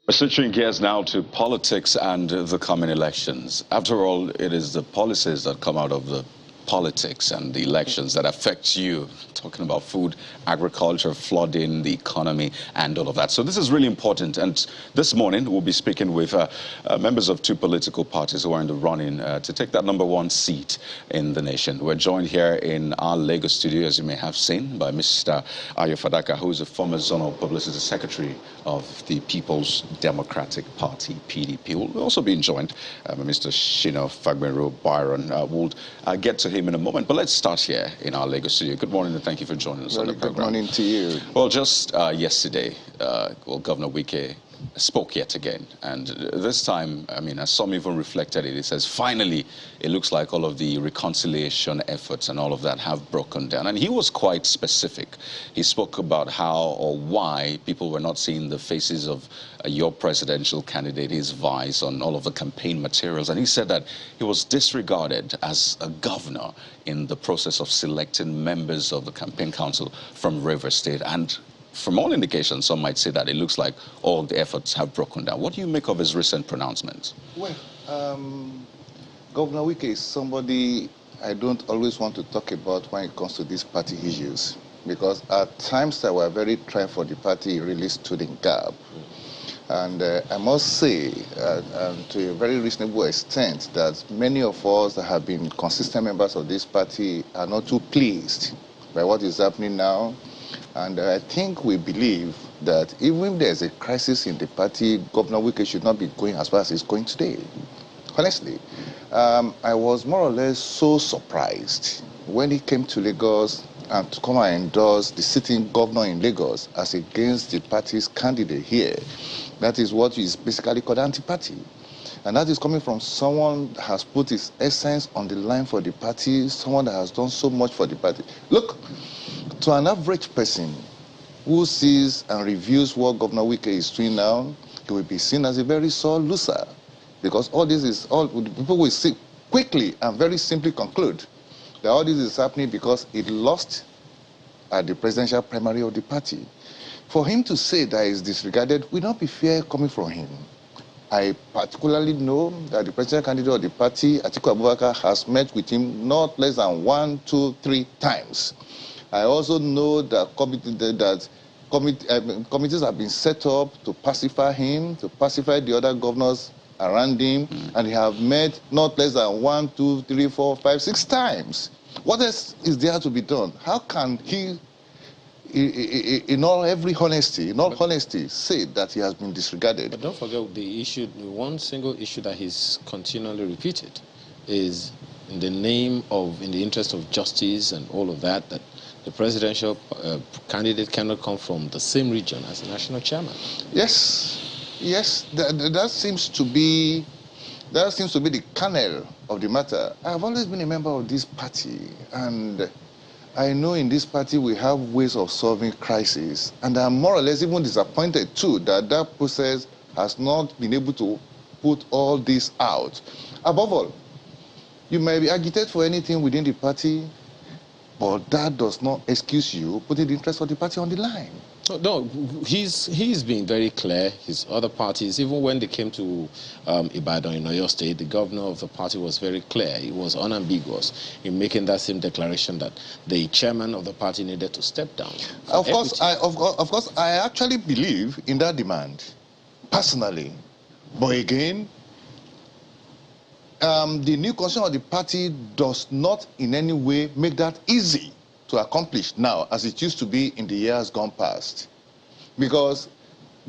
We're switching gears now to politics and the coming elections. After all, it is the policies that come out of the politics and the elections that affect you. Talking about food, agriculture, flooding, the economy, and all of that. So this is really important. And this morning, we'll be speaking with members of two political parties who are in the running to take that #1 seat in the nation. We're joined here in our Lagos studio, as you may have seen, by Mr. Ayo Fadaka, who is a former Zonal Publicity Secretary of the People's Democratic Party, PDP. We'll also be joined by Mr. Shino Fagbenro Byron. We'll get to him in a moment, but let's start here in our Lagos studio. Good morning and thank you for joining us on the program. Good morning to you. Well, just yesterday, Governor Wike spoke yet again, and this time, I mean, as some even reflected it, it says, finally, it looks like all of the reconciliation efforts and all of that have broken down. And he was quite specific. He spoke about how or why people were not seeing the faces of your presidential candidate, his vice, on all of the campaign materials. And he said that he was disregarded as a governor in the process of selecting members of the campaign council from Rivers State. And from all indications, some might say that it looks like all the efforts have broken down. What do you make of his recent pronouncements? Well, Governor Wike is somebody I don't always want to talk about when it comes to these party issues, because at times that were very trying for the party, really stood in gap. And I must say, to a very reasonable extent, that many of us that have been consistent members of this party are not too pleased by what is happening now. And I think we believe that even if there's a crisis in the party, Governor Wike should not be going as far as he's going today. Honestly, I was more or less so surprised when he came to Lagos and to come and endorse the sitting governor in Lagos as against the party's candidate here. That is what is basically called anti-party. And that is coming from someone that has put his essence on the line for the party, someone that has done so much for the party. Look, to an average person who sees and reviews what Governor Wike is doing now, he will be seen as a very sore loser. Because all this is, people will see quickly and very simply conclude that all this is happening because he lost at the presidential primary of the party. For him to say that he's disregarded will not be fair coming from him. I particularly know that the presidential candidate of the party, Atiku Abubakar, has met with him not less than 1, 2, 3 times. I also know that committees have been set up to pacify him, to pacify the other governors around him, and they have met not less than 1, 2, 3, 4, 5, 6 times. What else is there to be done? How can he, in all honesty, say that he has been disregarded? But don't forget the issue, the one single issue that he's continually repeated is in the interest of justice and all of that, that the presidential candidate cannot come from the same region as the national chairman. Yes, that seems to be the kernel of the matter. I've always been a member of this party, and I know in this party we have ways of solving crises, and I'm more or less even disappointed too that that process has not been able to put all this out. Above all, you may be agitated for anything within the party, but that does not excuse you putting the interest of the party on the line. No, he's been very clear. His other parties, even when they came to Ibadan in Oyo State, the governor of the party was very clear. He was unambiguous in making that same declaration that the chairman of the party needed to step down. Of course, I actually believe in that demand, personally. But again, the new constitution of the party does not in any way make that easy to accomplish now as it used to be in the years gone past. Because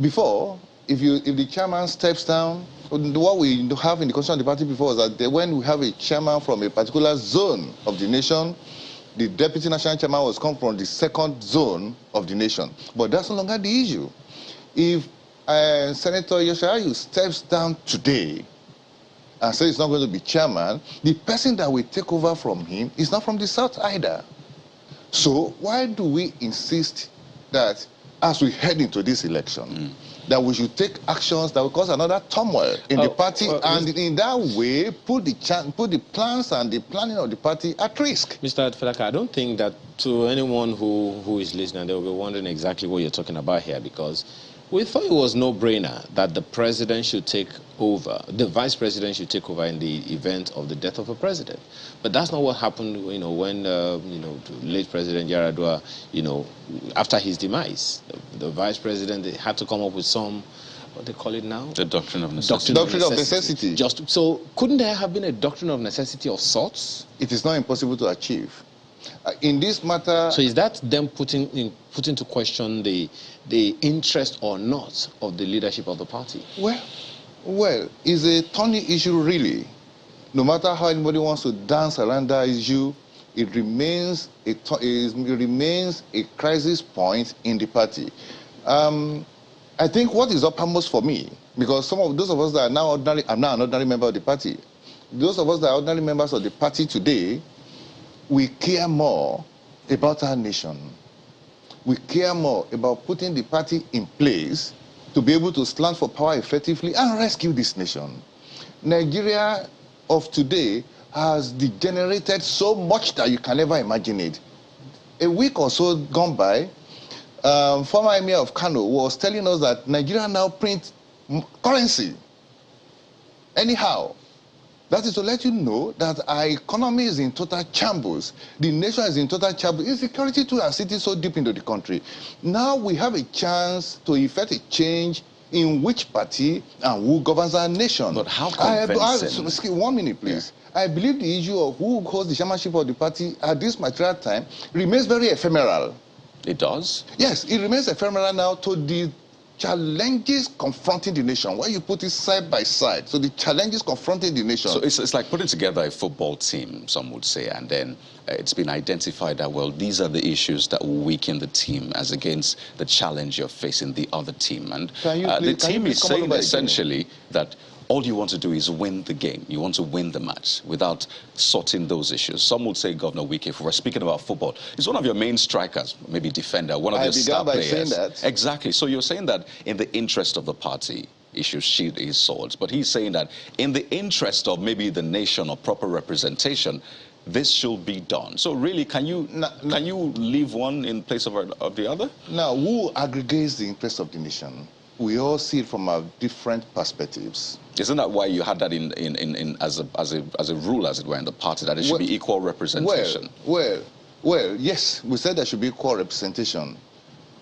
before, if the chairman steps down, what we have in the constitution of the party before is that when we have a chairman from a particular zone of the nation, the deputy national chairman was come from the second zone of the nation. But that's no longer the issue. If Senator Yoshiayu steps down today and says he's not going to be chairman, the person that will take over from him is not from the south either. So why do we insist that as we head into this election, that we should take actions that will cause another turmoil in the party and in that way put the plans and the planning of the party at risk? Mr. Fadaka, I don't think that to anyone who is listening, they will be wondering exactly what you're talking about here, because We thought it was no-brainer that the president should take over, the vice president should take over in the event of the death of a president. But that's not what happened, when, late President Yaradua, after his demise, the vice president had to come up with some, what they call it now? The doctrine of necessity. Doctrine of necessity. So couldn't there have been a doctrine of necessity of sorts? It is not impossible to achieve. In this matter... So is that them putting to question the interest or not of the leadership of the party? Well, it's a thorny issue, really. No matter how anybody wants to dance around that issue, it remains a crisis point in the party. I think what is uppermost for me, because some of those of us that are now ordinary, I'm now an ordinary member of the party. Those of us that are ordinary members of the party today, we care more about our nation. We care more about putting the party in place to be able to stand for power effectively and rescue this nation. Nigeria of today has degenerated so much that you can never imagine it. A week or so gone by, former Emir of Kano was telling us that Nigeria now prints currency. Anyhow, that is to let you know that our economy is in total shambles. The nation is in total shambles. Insecurity too has sitting so deep into the country. Now we have a chance to effect a change in which party and who governs our nation. But how convincing? 1 minute, please. Yeah. I believe the issue of who holds the chairmanship of the party at this material time remains very ephemeral. It does? Yes, it remains ephemeral now to the challenges confronting the nation. Why you put it side by side? So the challenges confronting the nation. So it's like putting together a football team, some would say, and then it's been identified that, well, these are the issues that will weaken the team as against the challenge you're facing the other team. And the team is saying essentially that all you want to do is win the game. You want to win the match without sorting those issues. Some would say Governor Wike, if we're speaking about football, he's one of your main strikers, maybe defender, one of your star players. Saying that. Exactly. So you're saying that in the interest of the party, he should shield his swords. But he's saying that in the interest of maybe the nation or proper representation, this should be done. So really, can you leave one in place of the other? Now, who aggregates the interest of the nation? We all see it from our different perspectives. Isn't that why you had that as a rule, as it were, in the party, that it should be equal representation? Well, yes, we said there should be equal representation.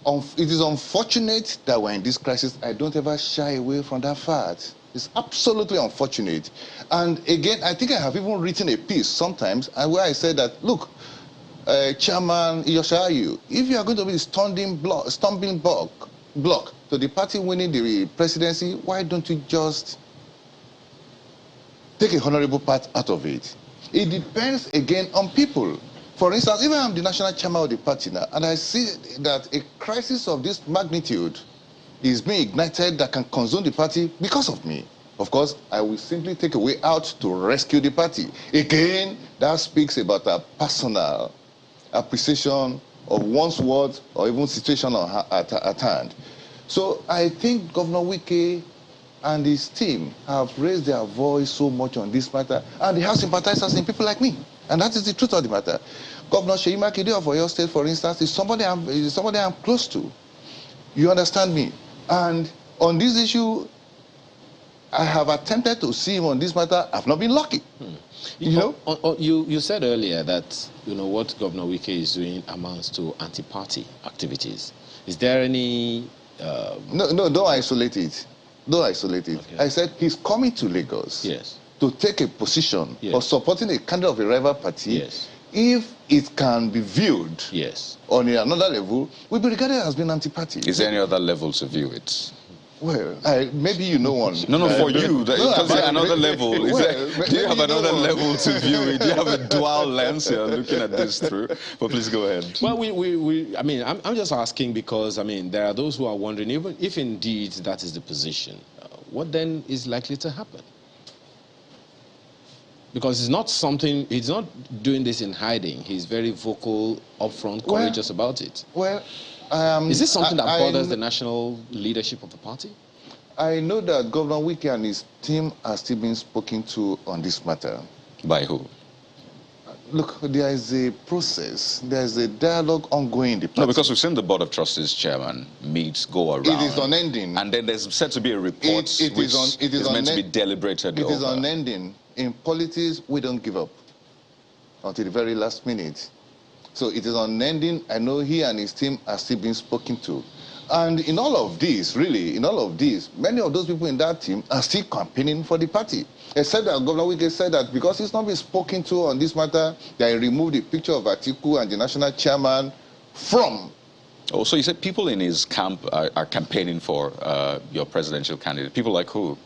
It is unfortunate that we're in this crisis. I don't ever shy away from that fact. It's absolutely unfortunate. And again, I think I have even written a piece sometimes where I said that, look, Chairman Yoshayu, if you are going to be the stumbling block to the party winning the presidency, why don't you just take a honorable part out of it? It depends again on people. For instance, even I'm the national chairman of the party now, and I see that a crisis of this magnitude is being ignited that can consume the party because of me. Of course, I will simply take a way out to rescue the party. Again, that speaks about a personal appreciation of one's words or even situation at hand. So I think Governor Wike and his team have raised their voice so much on this matter, and they have sympathizers in people like me. And that is the truth of the matter. Governor Seyi Makinde of Oyo State, for instance, is somebody I'm close to. You understand me? And on this issue, I have attempted to see him on this matter. I've not been lucky. You said earlier that what Governor Wike is doing amounts to anti-party activities. Is there any? No, don't isolate it. Don't isolate it. Okay. I said he's coming to Lagos. Yes. To take a position of supporting a candidate of a rival party. Yes. If it can be viewed on another level, will be regarded as being anti-party. Is there any other level to view it? Well, maybe you know one. No, for you. Is there another level? Do you have another level to view it? Do you have a dual lens you're looking at this through? But please go ahead. Well, I'm just asking because, there are those who are wondering, even if indeed that is the position, what then is likely to happen? Because he's not doing this in hiding. He's very vocal, upfront, courageous about it. Is this something that bothers the national leadership of the party? I know that Governor Wike and his team are still being spoken to on this matter. By who? look, there is a process, there is a dialogue ongoing in the party. No, because we've seen the Board of Trustees chairman meet, go around. It is unending. And then there's said to be a report which is meant to be deliberated over. It is unending. In politics, we don't give up until the very last minute. So it is unending. I know he and his team are still being spoken to. And in all of this, really, in all of this, many of those people in that team are still campaigning for the party. Except that Governor Wike said that because he's not been spoken to on this matter, they removed the picture of Atiku and the national chairman from. Oh, so you said people in his camp are campaigning for your presidential candidate. People like who?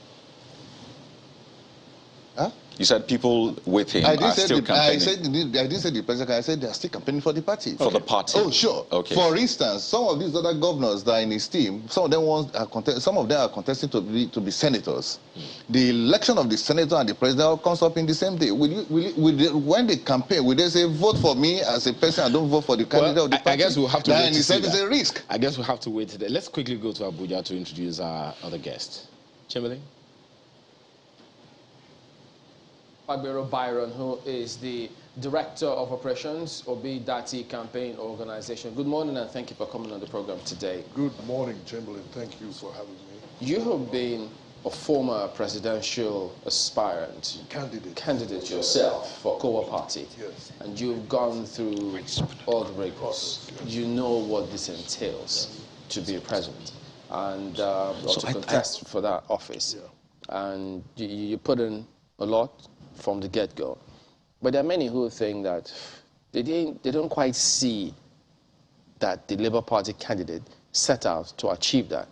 Huh? You said people with him are still campaigning. I didn't say the president. I said they are still campaigning for the party. For the party? Oh, sure. Okay. For instance, some of these other governors that are in his team, some of them are contesting to be senators. The election of the senator and the president all comes up in the same day. When they campaign, will they say, vote for me as a person and don't vote for the candidate of the party? I guess we'll have to wait to see that. It's a risk. I guess we'll have to wait today. Let's quickly go to Abuja to introduce our other guest. Chamberlain? Agbero Byron, who is the Director of Operations, Obi Dati Campaign Organization. Good morning and thank you for coming on the program today. Good morning, Chamberlain. Thank you for having me. You have been a former presidential aspirant. Candidate yourself for Kowa Party. Yes. And you've gone through all the rigors. You know what this entails to be a president and or to contest for that office. Yeah. And you put in a lot from the get-go. But there are many who think that they don't quite see that the Labour Party candidate set out to achieve that.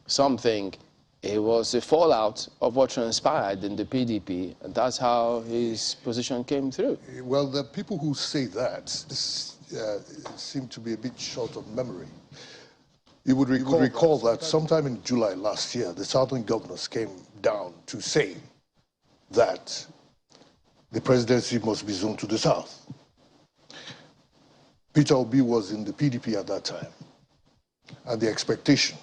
Some think it was a fallout of what transpired in the PDP, and that's how his position came through. Well, the people who say that seem to be a bit short of memory. You would recall that sometime in July last year, the Southern governors came down to say that the presidency must be zoned to the south. Peter Obi was in the PDP at that time, and the expectation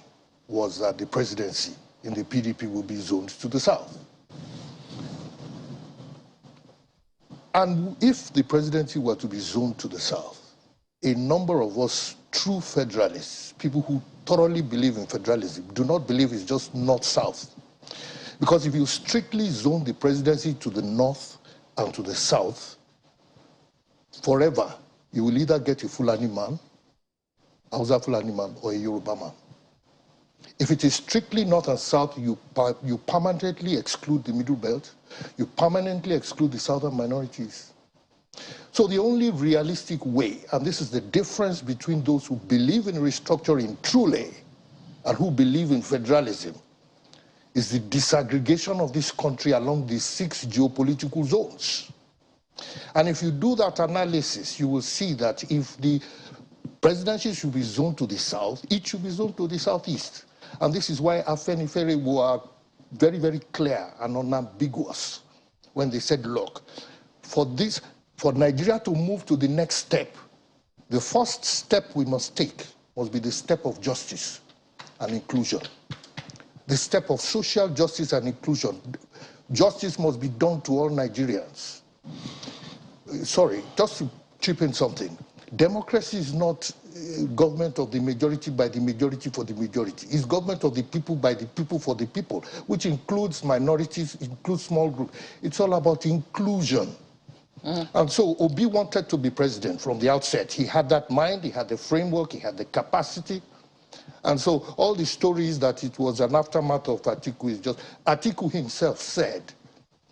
was that the presidency in the PDP would be zoned to the south. And if the presidency were to be zoned to the south, a number of us true federalists, people who thoroughly believe in federalism, do not believe it's just north-south. Because if you strictly zone the presidency to the north and to the south, forever, you will either get a Fulani man, Hausa Fulani man, or a Yoruba man. If it is strictly north and south, you permanently exclude the middle belt, you permanently exclude the southern minorities. So the only realistic way, and this is the difference between those who believe in restructuring truly and who believe in federalism, is the disaggregation of this country along the 6 geopolitical zones. And if you do that analysis, you will see that if the presidency should be zoned to the south, it should be zoned to the southeast. And this is why Afenifere were very, very clear and unambiguous when they said, look, for Nigeria to move to the next step, the first step we must take must be the step of justice and inclusion. The step of social justice and inclusion. Justice must be done to all Nigerians. Sorry, just to chip in something. Democracy is not government of the majority by the majority for the majority. It's government of the people by the people for the people, which includes minorities, includes small groups. It's all about inclusion. And so Obi wanted to be president from the outset. He had that mind, he had the framework, he had the capacity. And so all the stories that it was an aftermath of Atiku is just... Atiku himself said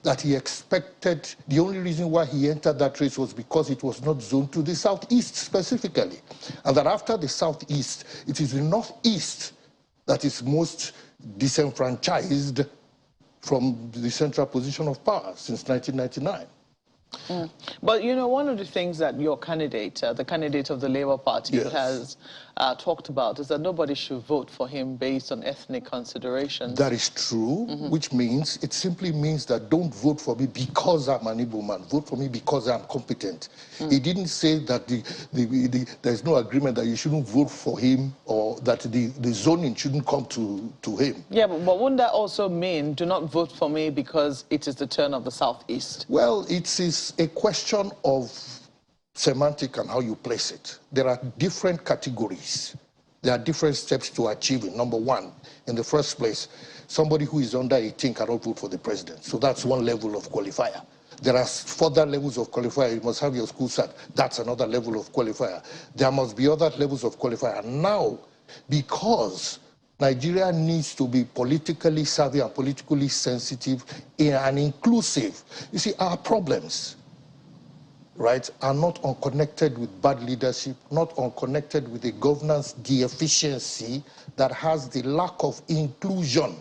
that he expected, the only reason why he entered that race was because it was not zoned to the southeast specifically. And that after the southeast, it is the northeast that is most disenfranchised from the central position of power since 1999. But, you know, one of the things that your candidate, the candidate of the Labour Party, yes, has talked about is that nobody should vote for him based on ethnic considerations. That is true, which means, it simply means that don't vote for me because I'm an Igbo man. Vote for me because I'm competent. He didn't say that there's no agreement that you shouldn't vote for him or that the zoning shouldn't come to him. Yeah, but wouldn't that also mean do not vote for me because it is the turn of the southeast? Well, it is a question of semantic and how you place it. There are different categories. There are different steps to achieving. Number one, in the first place, somebody who is under 18 cannot vote for the president. So that's one level of qualifier. There are further levels of qualifier. You must have your school cert. That's another level of qualifier. There must be other levels of qualifier. And now, because Nigeria needs to be politically savvy and politically sensitive and inclusive, you see, our problems, right, are not unconnected with bad leadership, not unconnected with a governance deficiency that has the lack of inclusion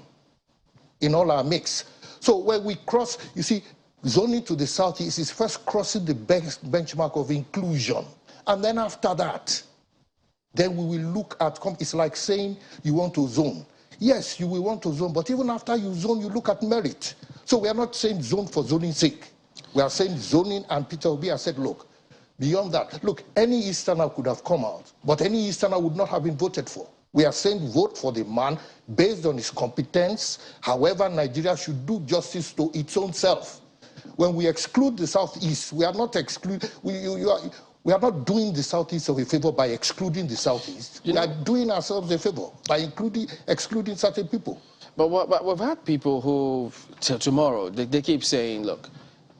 in all our mix. So when we cross, you see, zoning to the southeast is first crossing the benchmark of inclusion. And then after that, then we will look at, it's like saying you want to zone. Yes, you will want to zone, but even after you zone, you look at merit. So we are not saying zone for zoning's sake. We are saying zoning, and Peter Obi has said, look, beyond that, look, any Easterner could have come out, but any Easterner would not have been voted for. We are saying vote for the man based on his competence. However, Nigeria should do justice to its own self. When we exclude the Southeast, we are not we are not doing the Southeast of a favor by excluding the Southeast. We are doing ourselves a favor by excluding certain people. But we've had people who, till tomorrow, they keep saying, look,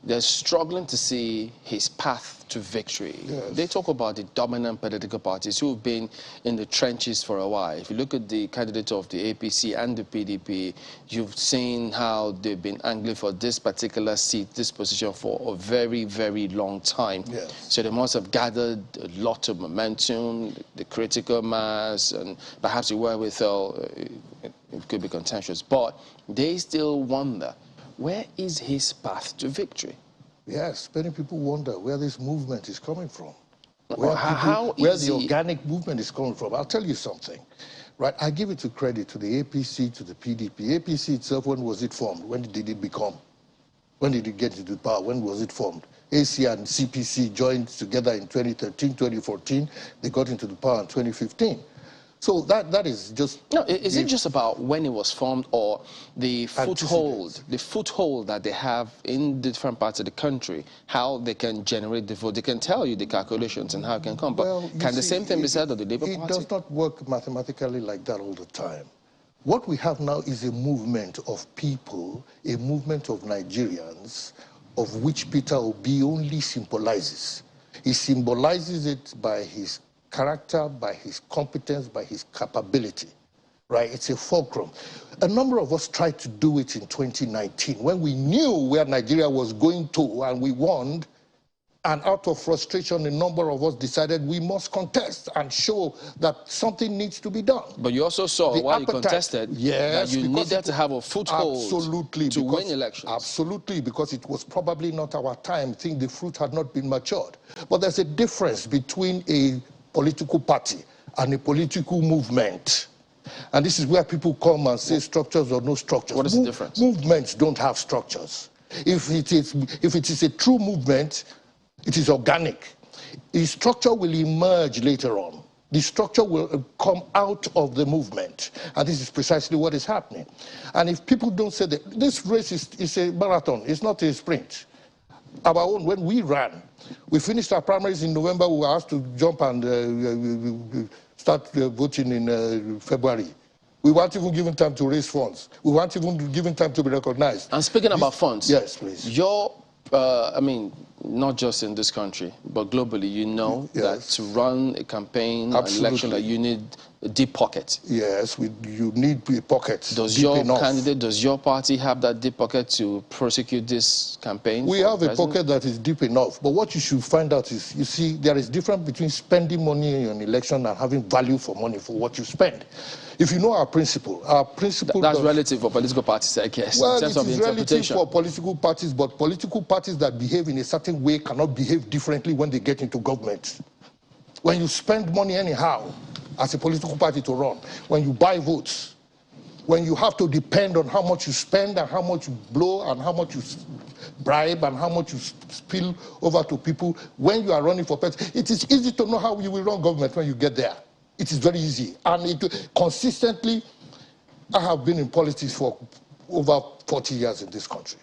they're struggling to see his path to victory. Yes. They talk about the dominant political parties who have been in the trenches for a while. If you look at the candidates of the APC and the PDP, you've seen how they've been angling for this particular seat, this position for a very, very long time. Yes. So they must have gathered a lot of momentum, the critical mass, and perhaps the wherewithal. It could be contentious, but they still wonder, where is his path to victory? Yes, many people wonder where this movement is coming from. Where The organic movement is coming from. I'll tell you something, right? I give it to credit to the APC, to the PDP. APC itself, when was it formed? When did it become? When did it get into power? When was it formed? AC and CPC joined together in 2013, 2014. They got into the power in 2015. So that is just... No, is it just about when it was formed, or the foothold that they have in different parts of the country, how they can generate the vote? They can tell you the calculations and how it can come, but can the same thing be said of the Labour Party? It does not work mathematically like that all the time. What we have now is a movement of people, a movement of Nigerians, of which Peter Obi only symbolizes. He symbolizes it by his character, by his competence, by his capability, right? It's a fulcrum. A number of us tried to do it in 2019 when we knew where Nigeria was going to and we won, and out of frustration, a number of us decided we must contest and show that something needs to be done. But you also saw while you contested that you needed to have a foothold to win elections. Absolutely, because it was probably not our time. I think the fruit had not been matured. But there's a difference between a political party and a political movement. And this is where people come and say structures or no structures. What is the difference? Movements don't have structures. If it is a true movement, it is organic. The structure will emerge later on. The structure will come out of the movement. And this is precisely what is happening. And if people don't say that, this race is a marathon, it's not a sprint. Our own, when we ran, we finished our primaries in November. We were asked to jump and start voting in February. We weren't even given time to raise funds. We weren't even given time to be recognized. And speaking about funds, yes, please. I mean, not just in this country, but globally, you know that to run a campaign, an election, that you need a deep pocket. Yes, you need a pocket. Does your candidate, does your party have that deep pocket to prosecute this campaign? We have a pocket that is deep enough. But what you should find out is, you see, there is difference between spending money in an election and having value for money for what you spend. If you know our principle that's relative for political parties, I guess. Well, in terms it of is relative for political parties, but political parties that behave in a certain way cannot behave differently when they get into government. When you spend money anyhow as a political party to run, when you buy votes, when you have to depend on how much you spend and how much you blow and how much you bribe and how much you spill over to people, when you are running for president, it is easy to know how you will run government when you get there. It is very easy. And consistently, I have been in politics for over 40 years in this country.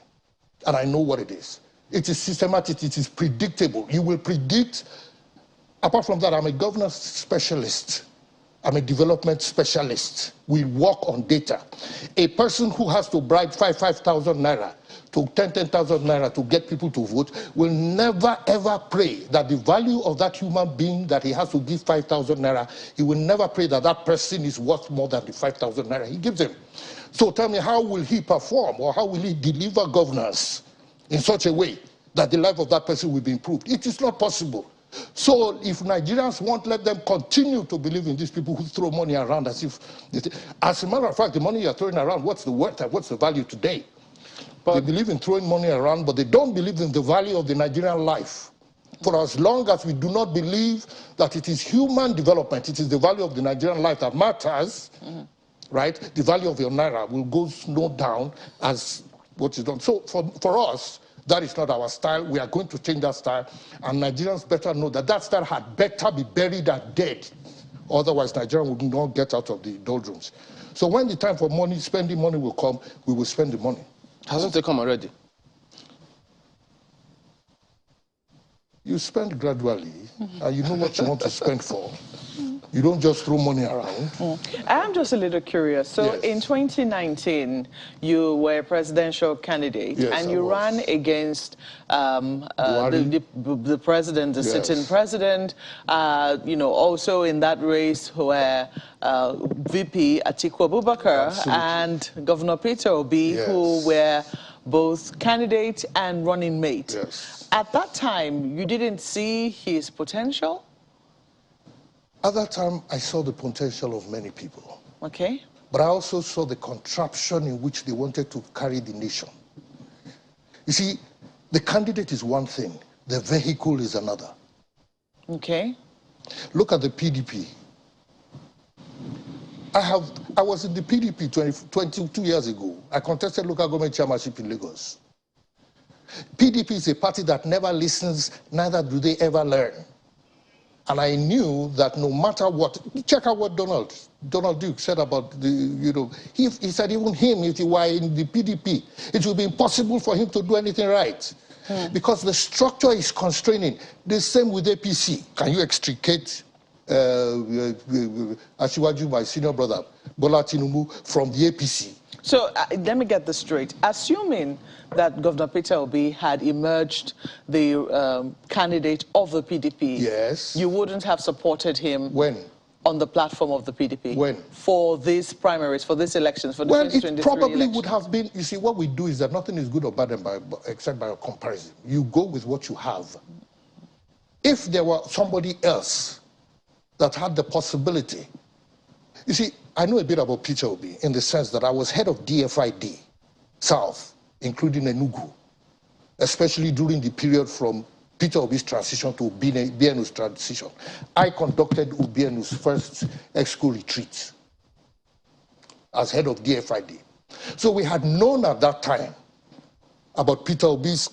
And I know what it is. It is systematic, it is predictable. You will predict. Apart from that, I'm a governance specialist. I'm a development specialist. We work on data. A person who has to bribe 5,000 naira to 10,000 naira to get people to vote will never ever pray that the value of that human being that he has to give 5,000 naira, he will never pray that that person is worth more than the 5,000 naira he gives him. So tell me, how will he perform, or how will he deliver governance in such a way that the life of that person will be improved? It is not possible. So if Nigerians won't let them continue to believe in these people who throw money around as if, as a matter of fact, the money you're throwing around, what's the worth and what's the value today? But they believe in throwing money around, but they don't believe in the value of the Nigerian life. For as long as we do not believe that it is human development, it is the value of the Nigerian life that matters, right? The value of your naira will go slow down as what is done. So for us, that is not our style. We are going to change that style. And Nigerians better know that that style had better be buried and dead. Otherwise, Nigeria will not get out of the doldrums. So when the time for money, spending money will come, we will spend the money. Hasn't it come already? You spend gradually, and you know what you want to spend for. You don't just throw money around. I'm just a little curious. So Yes. in 2019, you were a presidential candidate, Yes, and I you was. ran against the president, the Yes. sitting president. You know, also in that race were VP Atiku Abubakar Absolutely. and Governor Peter Obi, Yes. who were both candidate and running mate. Yes. At that time, you didn't see his potential? At that time, I saw the potential of many people. Okay. But I also saw the contraption in which they wanted to carry the nation. You see, the candidate is one thing, the vehicle is another. Okay. Look at the PDP. I was in the PDP 22 years ago. I contested local government chairmanship in Lagos. PDP is a party that never listens, neither do they ever learn. And I knew that no matter what, check out what Donald Duke said about the, you know, he said even him, if he were in the PDP, it would be impossible for him to do anything right. Because the structure is constraining. The same with APC. Can you extricate Asiwaju, my senior brother, Bola Tinubu, from the APC? So let me get this straight. Assuming that Governor Peter Obi had emerged the candidate of the PDP, Yes. you wouldn't have supported him When? On the platform of the PDP? When? For these primaries, for these elections, for the Well, 2023 it probably election. would have been, you see, what we do is that nothing is good or bad except by a comparison. You go with what you have. If there were somebody else that had the possibility, you see, I know a bit about Peter Obi in the sense that I was head of DFID South, including Enugu, especially during the period from Peter Obi's transition to Ubienu's transition. I conducted Ubienu's first ex-school retreat as head of DFID. So we had known at that time about Peter Obi's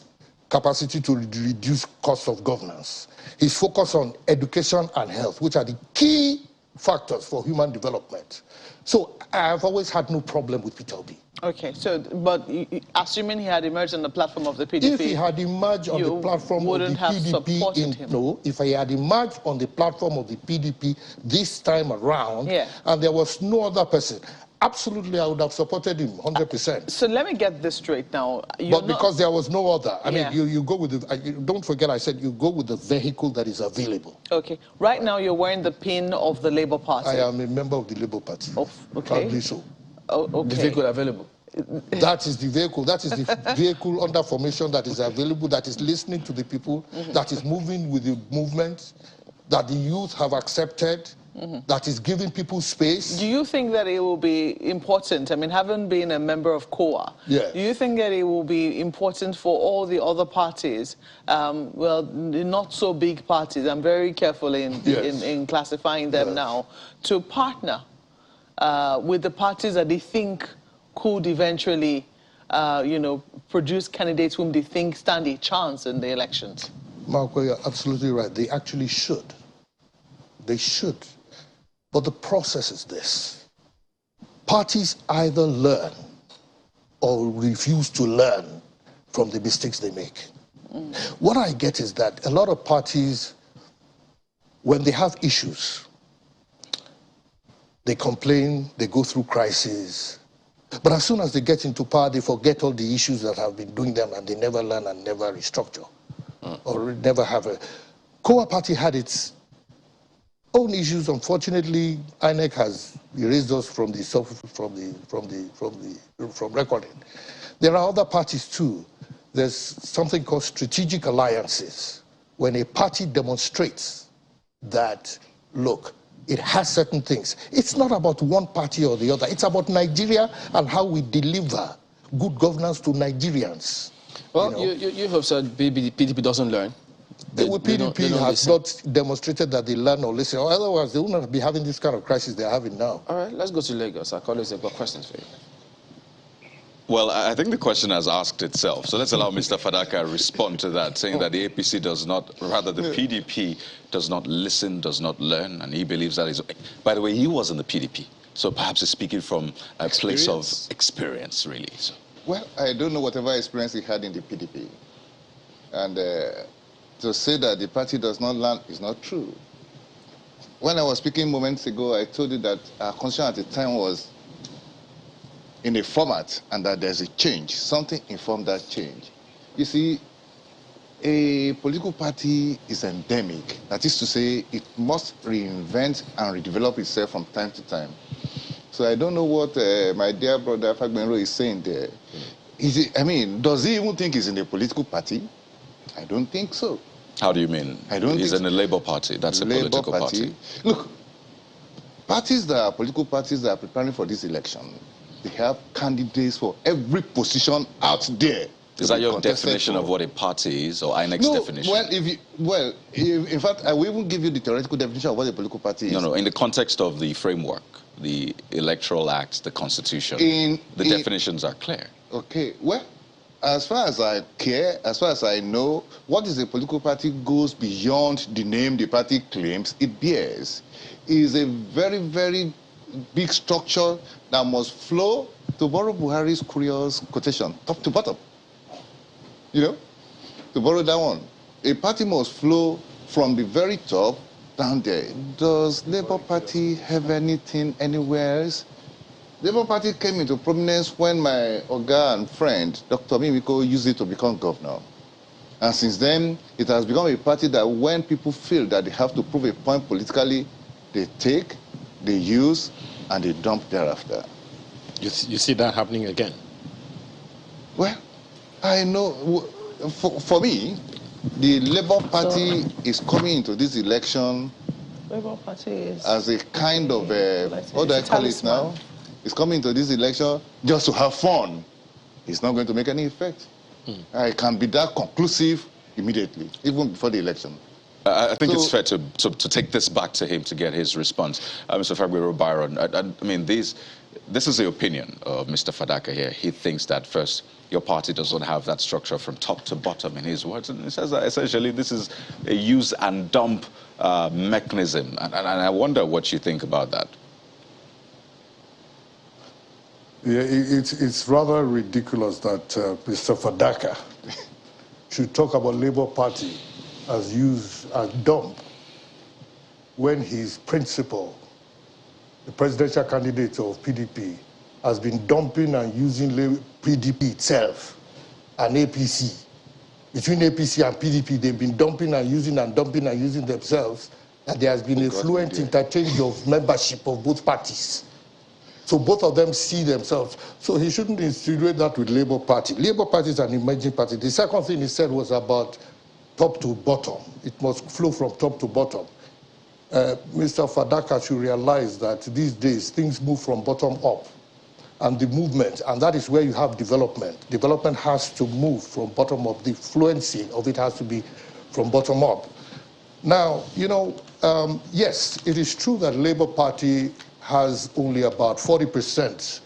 capacity to reduce costs of governance, his focus on education and health, which are the key factors for human development. So I've always had no problem with Peter Obi. Okay, so, but assuming he had emerged on the platform of the PDP, If he had emerged on the platform of the PDP, if he had emerged on the platform of the PDP this time around, and there was no other person, absolutely I would have supported him 100%. So let me get this straight now. But because there was no other, I mean, you go with the, don't forget I said you go with the vehicle that is available. Okay. Right now you're wearing the pin of the Labour Party. I am a member of the Labour Party. Okay. Proudly so. Oh, okay. The vehicle available. That is the vehicle. That is the vehicle under formation that is available, that is listening to the people, that is moving with the movement, that the youth have accepted, that is giving people space. Do you think that it will be important? I mean, having been a member of COA, do you think that it will be important for all the other parties, well, the not so big parties, I'm very careful in classifying them now, to partner with the parties that they think could eventually, you know, produce candidates whom they think stand a chance in the elections? Marco, you're absolutely right. They actually should. They should. But the process is this. Parties either learn or refuse to learn from the mistakes they make. What I get is that a lot of parties, when they have issues, they complain, they go through crises, but as soon as they get into power, they forget all the issues that have been doing them and they never learn and never restructure or never have a... COA party had its own issues. Unfortunately, INEC has erased us from recording. There are other parties too. There's something called strategic alliances. When a party demonstrates that, look, it has certain things. It's not about one party or the other. It's about Nigeria and how we deliver good governance to Nigerians. Well, you have said PDP doesn't learn. The PDP has not demonstrated that they learn or listen, or otherwise they wouldn't be having this kind of crisis they're having now. All right, let's go to Lagos. Our colleagues have got questions for you. Well, I think the question has asked itself. So let's allow Mr. Fadaka respond to that, saying that the APC does not, rather the PDP does not listen, does not learn, and he believes that is... By the way, he was in the PDP, so perhaps he's speaking from a place of experience, really. So. Well, I don't know whatever experience he had in the PDP. And to say that the party does not learn is not true. When I was speaking moments ago, I told you that our constitution at the time was in a format and that there's a change. Something informed that change. You see, a political party is endemic. That is to say, it must reinvent and redevelop itself from time to time. So I don't know what my dear brother Fagbenro is saying there. Does he even think he's in a political party? I don't think so. How do you mean? He's in a Labour Party. That's a political party. Look, parties that are political parties that are preparing for this election, they have candidates for every position out there. Is that your definition of what a party is, or INEC's definition? In fact, I will even give you the theoretical definition of what a political party is. No, in the context of the framework, the Electoral Act, the Constitution, the definitions are clear. Okay, well, as far as I care, as far as I know, what is a political party goes beyond the name the party claims it bears. It is a very, very big structure that must flow, to borrow Buhari's curious quotation, top to bottom. You know, to borrow that one. A party must flow from the very top down there. Does Labour Party have anything anywhere else? Labour Party came into prominence when my Oga and friend, Dr. Mimiko, used it to become governor. And since then, it has become a party that when people feel that they have to prove a point politically, they take, they use, and they dump thereafter. You see that happening again? Well, I know, for me, the Labour Party is coming into this election Labour Party is as a kind of, what do I call it now? It's coming into this election just to have fun. It's not going to make any effect. It can be that conclusive immediately, even before the election. I think it's fair to take this back to him to get his response. Mr. Fagbiro Byron, I mean, this is the opinion of Mr. Fadaka here. He thinks that, first, your party doesn't have that structure from top to bottom, in his words. And he says that essentially this is a use and dump mechanism. And I wonder what you think about that. Yeah, it's rather ridiculous that Mr. Fadaka should talk about Labour Party as use and dump when his principal, the presidential candidate of PDP, has been dumping and using PDP itself and APC. Between APC and PDP, they've been dumping and using themselves, and there has been a fluent interchange of membership of both parties. So both of them see themselves. So he shouldn't insinuate that with Labour Party. Labour Party is an emerging party. The second thing he said was about top to bottom. It must flow from top to bottom. Mr. Fadaka should realize that these days things move from bottom up. And the movement, and that is where you have development. Development has to move from bottom up. The fluency of it has to be from bottom up. Now, you know, yes, it is true that Labour Party has only about 40%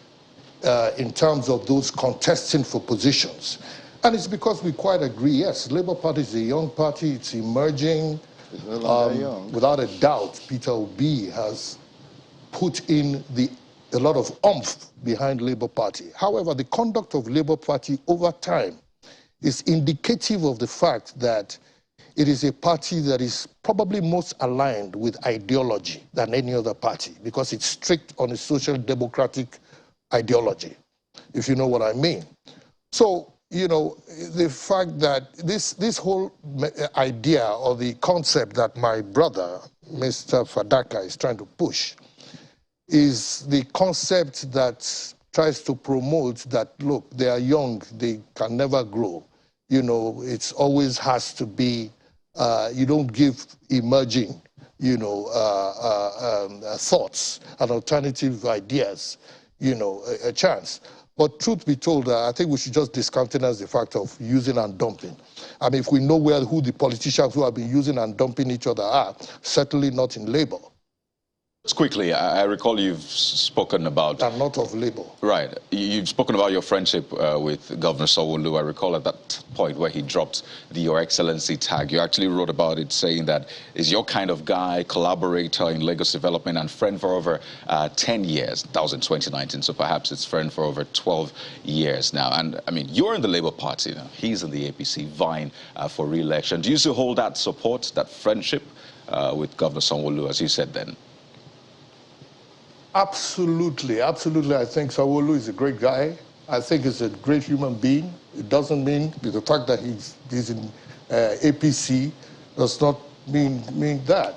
in terms of those contesting for positions. And it's because we quite agree, yes, Labour Party is a young party, it's emerging. It's no longer young. Without a doubt, Peter Obi has put in a lot of oomph behind Labour Party. However, the conduct of Labour Party over time is indicative of the fact that it is a party that is probably most aligned with ideology than any other party because it's strict on a social democratic ideology, if you know what I mean. So, you know, the fact that this whole idea or the concept that my brother, Mr. Fadaka, is trying to push is the concept that tries to promote that, look, they are young, they can never grow. You know, it always has to be, you don't give emerging, you know, thoughts and alternative ideas, you know, a chance. But truth be told, I think we should just discountenance the fact of using and dumping. I mean, if we know who the politicians who have been using and dumping each other are, certainly not in Labour. Just quickly, I recall you've spoken about... And not of Labour. Right. You've spoken about your friendship with Governor Sanwo-Olu. I recall at that point where he dropped the Your Excellency tag. You actually wrote about it saying that is your kind of guy, collaborator in Lagos development and friend for over 10 years. That was in 2019, so perhaps it's friend for over 12 years now. And, I mean, you're in the Labour Party now. He's in the APC, vying for re-election. Do you still hold that support, that friendship with Governor Sanwo-Olu, as you said then? Absolutely, absolutely. I think Sanwo-Olu is a great guy. I think he's a great human being. It doesn't mean the fact that he's in APC does not mean that.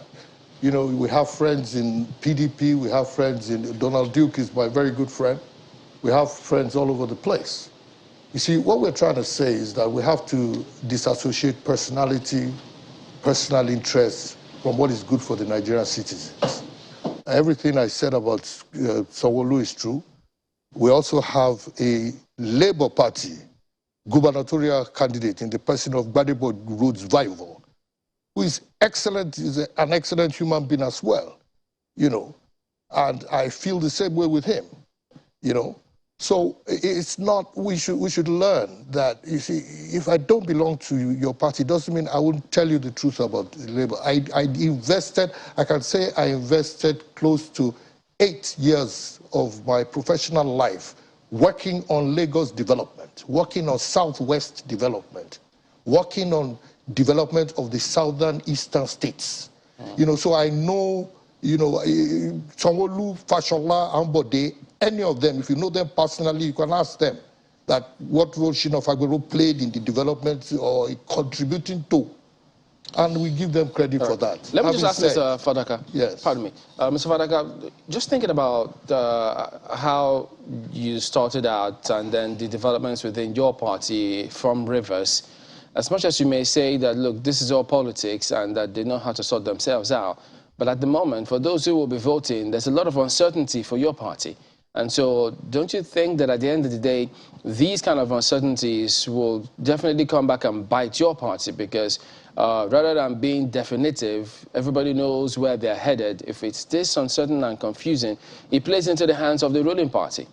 You know, we have friends in PDP, we have friends in... Donald Duke is my very good friend. We have friends all over the place. You see, what we're trying to say is that we have to disassociate personality, personal interests from what is good for the Nigerian citizens. Everything I said about Sanwo-Olu is true. We also have a Labour Party gubernatorial candidate in the person of Gbadebo Rhodes Vival, who is excellent, is an excellent human being as well, you know. And I feel the same way with him, you know. So it's not, we should learn that, you see, if I don't belong to your party, doesn't mean I won't tell you the truth about Labour. I invested, I can say I invested close to 8 years of my professional life working on Lagos development, working on Southwest development, working on development of the southern eastern states. You know, so I know, you know, Sanwo-Olu, Fashola, Ambode, any of them, if you know them personally, you can ask them that what role Shina Fagbero played in the development or contributing to. And we give them credit for that. Let me just ask Mr. Fadaka. Yes. Pardon me. Mr. Fadaka, just thinking about how you started out and then the developments within your party from Rivers, as much as you may say that, look, this is all politics and that they know how to sort themselves out, but at the moment, for those who will be voting, there's a lot of uncertainty for your party. And so don't you think that at the end of the day, these kind of uncertainties will definitely come back and bite your party? Because rather than being definitive, everybody knows where they're headed. If it's this uncertain and confusing, it plays into the hands of the ruling party.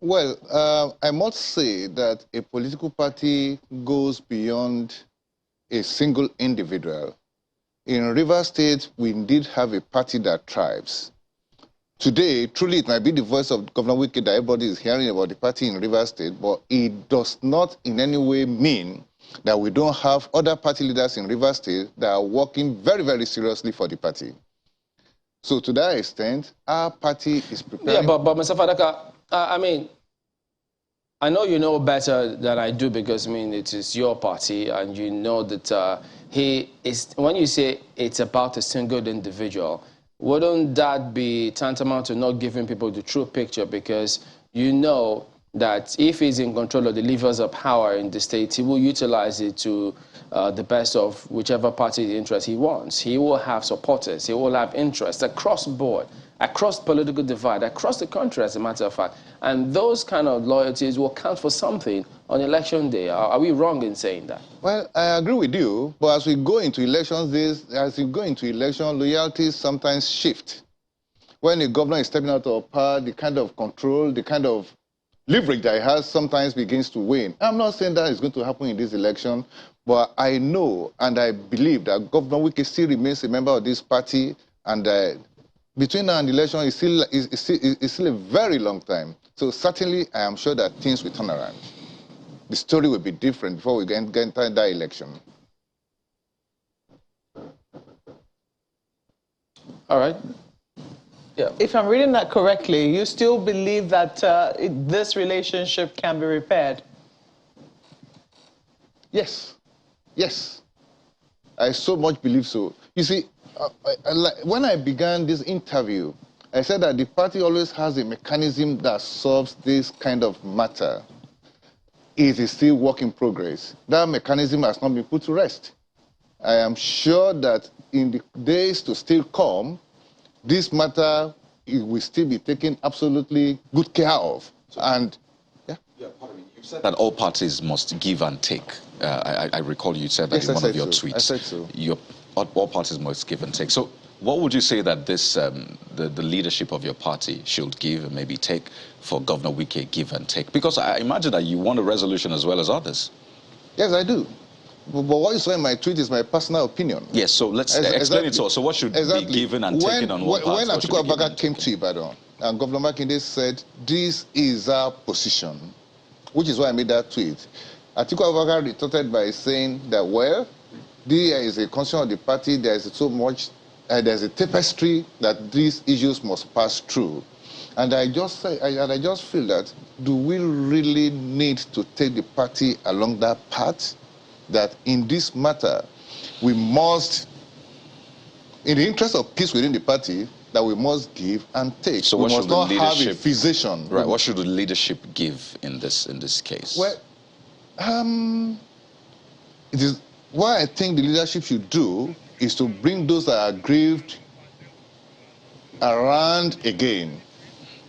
Well, I must say that a political party goes beyond a single individual. In Rivers State, we indeed have a party that thrives. Today, truly, it might be the voice of Governor Wike that everybody is hearing about the party in Rivers State, but it does not in any way mean that we don't have other party leaders in Rivers State that are working very, very seriously for the party. So to that extent, our party is preparing... Yeah, but Mr. Fadaka, I mean, I know you know better than I do because, I mean, it is your party and you know that when you say it's about a single individual, wouldn't that be tantamount to not giving people the true picture? Because you know that if he's in control of the levers of power in the state, he will utilize it to the best of whichever party interest he wants. He will have supporters. He will have interests across board, across political divide, across the country, as a matter of fact. And those kind of loyalties will count for something on election day. Are we wrong in saying that? Well, I agree with you, but as we go into elections days, loyalties sometimes shift. When a governor is stepping out of power, the kind of control, the kind of leverage that he has sometimes begins to wane. I'm not saying that is going to happen in this election, but I know and I believe that Governor Wike still remains a member of this party, and between now and the election is still a very long time. So certainly, I am sure that things will turn around. the story will be different before we enter that election. All right. Yeah. If I'm reading that correctly, you still believe that this relationship can be repaired? Yes. Yes. I so much believe so. You see, when I began this interview, I said that the party always has a mechanism that solves this kind of matter. It is still work in progress. That mechanism has not been put to rest. I am sure that in the days to still come, this matter will still be taken absolutely good care of. And yeah, pardon me. You said that all parties must give and take. I recall you said that yes, in one of your tweets. I said so. All parties must give and take. So what would you say that this the leadership of your party should give and maybe take for Governor Wike, give and take? Because I imagine that you want a resolution as well as others. Yes, I do. But what you saw in my tweet is my personal opinion. Yes, so let's explain it all. So what should be given and taken on what parts? When Atiku Abubakar came to Ibadan, and Governor Makinde said, this is our position, which is why I made that tweet. Atiku Abubakar retorted by saying that, well, there is a concern of the party, there is so much, there's a tapestry that these issues must pass through. And I just feel that, do we really need to take the party along that path? That in this matter, we must, in the interest of peace within the party, that we must give and take. So we must not have a physician. Right. What should the leadership give in this case? Well, it is what I think the leadership should do is to bring those that are aggrieved around again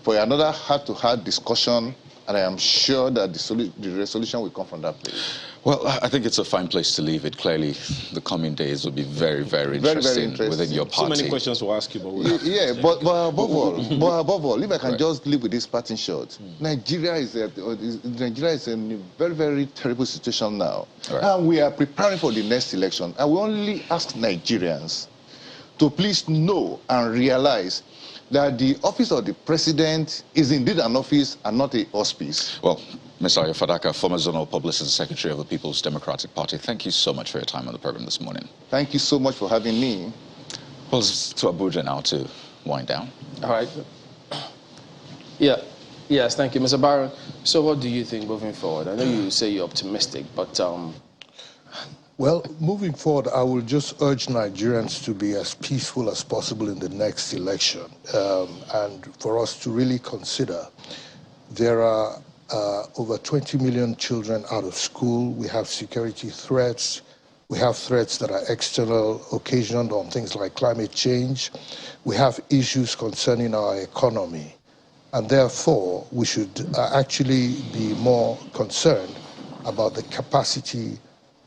for another heart-to-heart discussion, and I am sure that the resolution will come from that place. Well, I think it's a fine place to leave it. Clearly, the coming days will be very, very interesting within your party. So many questions to ask you, but but above all, if I can just leave with this parting shot, Nigeria is in a very, very terrible situation now, and we are preparing for the next election. And we only ask Nigerians to please know and realize that the office of the president is indeed an office and not a hospice. Well, Mr. Ayo Fadaka, former Zonal Publicist and Secretary of the People's Democratic Party, thank you so much for your time on the program this morning. Thank you so much for having me. Well, it's to Abuja now to wind down. All right. Yeah. Yes, thank you, Mr. Byron. So what do you think moving forward? I know you say you're optimistic, but... Well, moving forward, I will just urge Nigerians to be as peaceful as possible in the next election, and for us to really consider there are over 20 million children out of school. We have security threats. We have threats that are external, occasioned on things like climate change. We have issues concerning our economy. And therefore, we should actually be more concerned about the capacity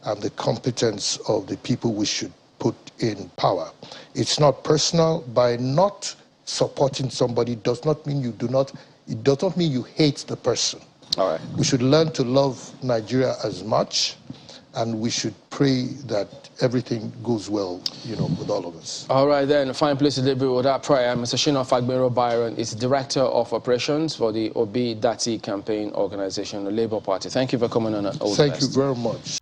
and the competence of the people we should put in power. It's not personal. By not supporting somebody does not mean you do not, it does not mean you hate the person. All right. We should learn to love Nigeria as much, and we should pray that everything goes well, with all of us. All right, then, a fine place to leave it with that prayer. Mr. Shina Fagbero Byron is Director of Operations for the Obi Dati Campaign Organization, the Labour Party. Thank you for coming on. Thank you very much.